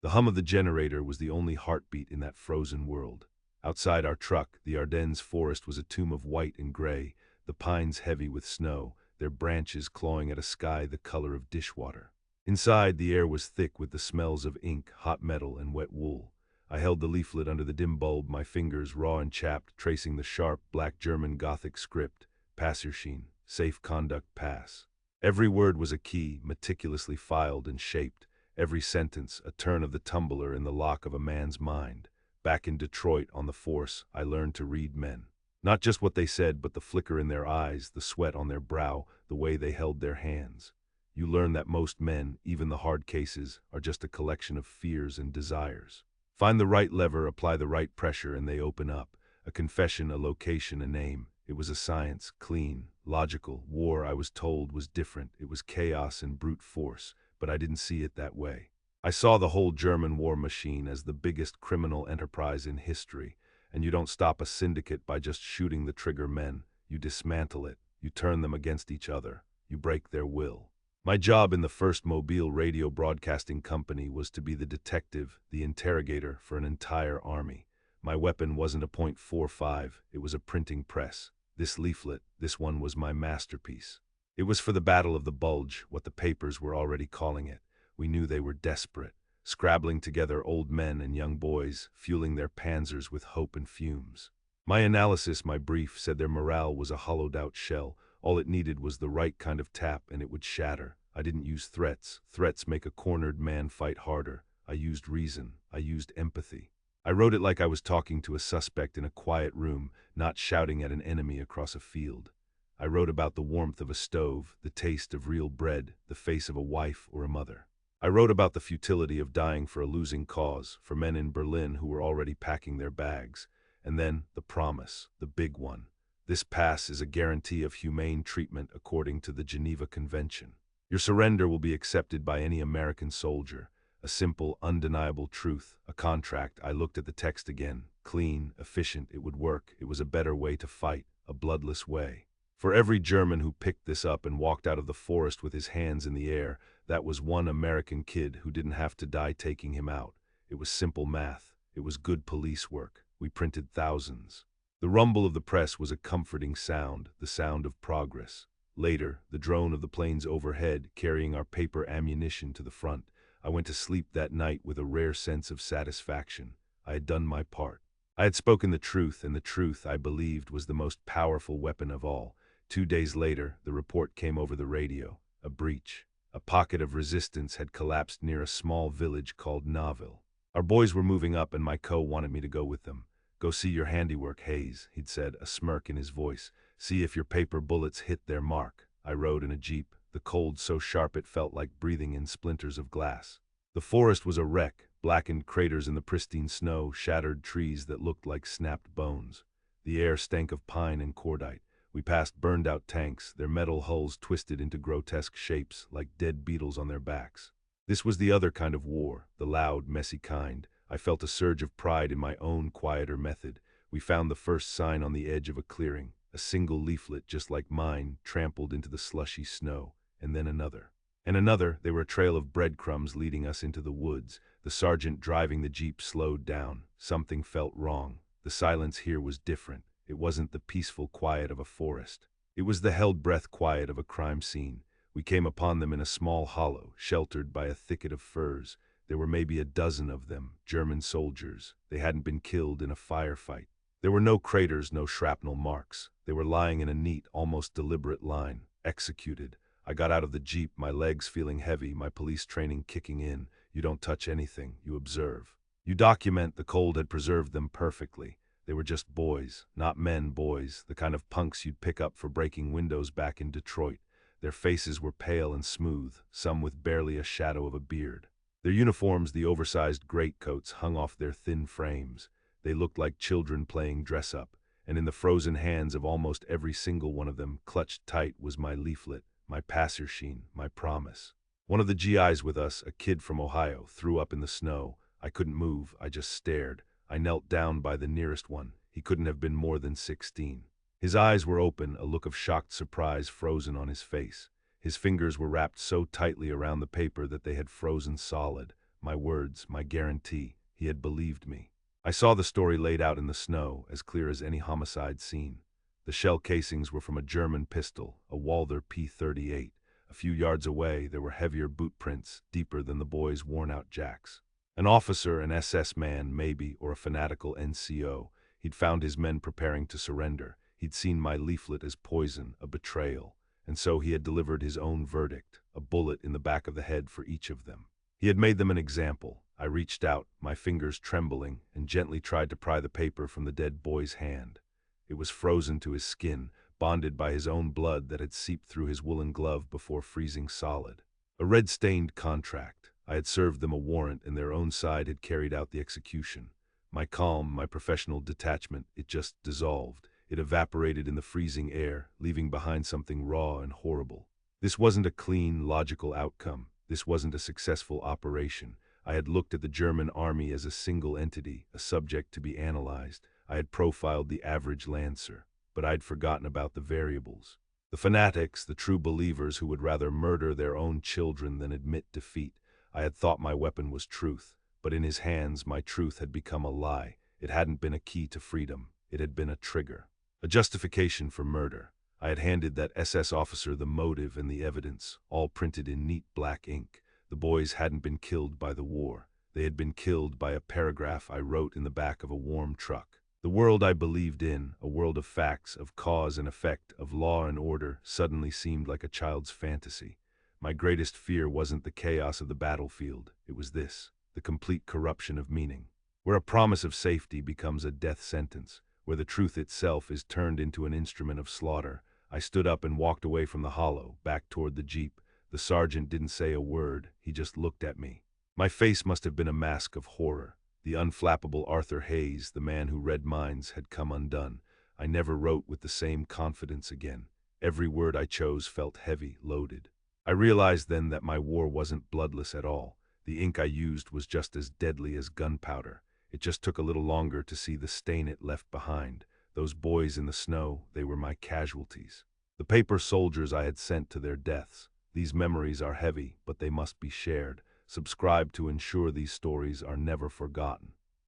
The hum of the generator was the only heartbeat in that frozen world. Outside our truck, the Ardennes forest was a tomb of white and gray, the pines heavy with snow, their branches clawing at a sky the color of dishwater. Inside, the air was thick with the smells of ink, hot metal, and wet wool. I held the leaflet under the dim bulb, my fingers raw and chapped, tracing the sharp, black German Gothic script, Passerschein, safe conduct pass. Every word was a key, meticulously filed and shaped. Every sentence, a turn of the tumbler in the lock of a man's mind. Back in Detroit on the force, I learned to read men. Not just what they said, but the flicker in their eyes, the sweat on their brow, the way they held their hands. You learn that most men, even the hard cases, are just a collection of fears and desires. Find the right lever, apply the right pressure, and they open up. A confession, a location, a name. It was a science, clean, logical. War, I was told, was different. It was chaos and brute force, but I didn't see it that way. I saw the whole German war machine as the biggest criminal enterprise in history, and you don't stop a syndicate by just shooting the trigger men. You dismantle it, you turn them against each other, you break their will. My job in the first Mobile radio broadcasting company was to be the detective, the interrogator for an entire army. My weapon wasn't a .45, it was a printing press. This leaflet, this one was my masterpiece. It was for the Battle of the Bulge, what the papers were already calling it. We knew they were desperate, scrabbling together old men and young boys, fueling their panzers with hope and fumes. My analysis, my brief, said their morale was a hollowed-out shell. All it needed was the right kind of tap and it would shatter. I didn't use threats. Threats make a cornered man fight harder. I used reason. I used empathy. I wrote it like I was talking to a suspect in a quiet room, not shouting at an enemy across a field. I wrote about the warmth of a stove, the taste of real bread, the face of a wife or a mother. I wrote about the futility of dying for a losing cause, for men in Berlin who were already packing their bags. And then, the promise, the big one. This pass is a guarantee of humane treatment according to the Geneva Convention. Your surrender will be accepted by any American soldier. A simple, undeniable truth, a contract. I looked at the text again. Clean, efficient, it would work. It was a better way to fight, a bloodless way. For every German who picked this up and walked out of the forest with his hands in the air, that was one American kid who didn't have to die taking him out. It was simple math. It was good police work. We printed thousands. The rumble of the press was a comforting sound, the sound of progress. Later, the drone of the planes overhead, carrying our paper ammunition to the front. I went to sleep that night with a rare sense of satisfaction. I had done my part. I had spoken the truth, and the truth, I believed, was the most powerful weapon of all. 2 days later, the report came over the radio. A breach. A pocket of resistance had collapsed near a small village called Nauville. Our boys were moving up, and my co wanted me to go with them. "Go see your handiwork, Hayes," he'd said, a smirk in his voice. "See if your paper bullets hit their mark." I rode in a jeep, the cold so sharp it felt like breathing in splinters of glass. The forest was a wreck, blackened craters in the pristine snow, shattered trees that looked like snapped bones. The air stank of pine and cordite. We passed burned-out tanks, their metal hulls twisted into grotesque shapes, like dead beetles on their backs. This was the other kind of war, the loud, messy kind. I felt a surge of pride in my own quieter method. We found the first sign on the edge of a clearing, a single leaflet just like mine, trampled into the slushy snow, and then another. And another. They were a trail of breadcrumbs leading us into the woods. The sergeant driving the jeep slowed down. Something felt wrong. The silence here was different. It wasn't the peaceful quiet of a forest. It was the held-breath quiet of a crime scene. We came upon them in a small hollow, sheltered by a thicket of firs. There were maybe a dozen of them, German soldiers. They hadn't been killed in a firefight. There were no craters, no shrapnel marks. They were lying in a neat, almost deliberate line, executed. I got out of the jeep, my legs feeling heavy, my police training kicking in. You don't touch anything, you observe. You document. The cold had preserved them perfectly. They were just boys, not men, boys, the kind of punks you'd pick up for breaking windows back in Detroit. Their faces were pale and smooth, some with barely a shadow of a beard. Their uniforms, the oversized greatcoats, hung off their thin frames. They looked like children playing dress-up, and in the frozen hands of almost every single one of them, clutched tight, was my leaflet, my Passerschein, my promise. One of the GIs with us, a kid from Ohio, threw up in the snow. I couldn't move, I just stared. I knelt down by the nearest one. He couldn't have been more than 16. His eyes were open, a look of shocked surprise frozen on his face. His fingers were wrapped so tightly around the paper that they had frozen solid. my words, my guarantee. He had believed me. I saw the story laid out in the snow, as clear as any homicide scene. The shell casings were from a German pistol, a Walther P-38. A few yards away, there were heavier boot prints, deeper than the boy's worn-out jacks. An officer, an SS man, maybe, or a fanatical NCO. He'd found his men preparing to surrender. He'd seen my leaflet as poison, a betrayal. And so he had delivered his own verdict, a bullet in the back of the head for each of them. He had made them an example. I reached out, my fingers trembling, and gently tried to pry the paper from the dead boy's hand. It was frozen to his skin, bonded by his own blood that had seeped through his woolen glove before freezing solid. A red-stained contract. I had served them a warrant, and their own side had carried out the execution. My calm, my professional detachment, it just dissolved. It evaporated in the freezing air, leaving behind something raw and horrible. This wasn't a clean, logical outcome. This wasn't a successful operation. I had looked at the German army as a single entity, a subject to be analyzed. I had profiled the average lancer, but I'd forgotten about the variables. The fanatics, the true believers who would rather murder their own children than admit defeat. I had thought my weapon was truth, but in his hands my truth had become a lie. It hadn't been a key to freedom. It had been a trigger. A justification for murder. I had handed that SS officer the motive and the evidence, all printed in neat black ink. The boys hadn't been killed by the war. They had been killed by a paragraph I wrote in the back of a warm truck. The world I believed in, a world of facts, of cause and effect, of law and order, suddenly seemed like a child's fantasy. My greatest fear wasn't the chaos of the battlefield. It was this, the complete corruption of meaning. Where a promise of safety becomes a death sentence, where the truth itself is turned into an instrument of slaughter. I stood up and walked away from the hollow, back toward the jeep. The sergeant didn't say a word. He just looked at me. My face must have been a mask of horror. The unflappable Arthur Hayes, the man who read minds, had come undone. I never wrote with the same confidence again. Every word I chose felt heavy, loaded. I realized then that my war wasn't bloodless at all. The ink I used was just as deadly as gunpowder. It just took a little longer to see the stain it left behind. Those boys in the snow, they were my casualties. The paper soldiers I had sent to their deaths. These memories are heavy, but they must be shared. Subscribe to ensure these stories are never forgotten.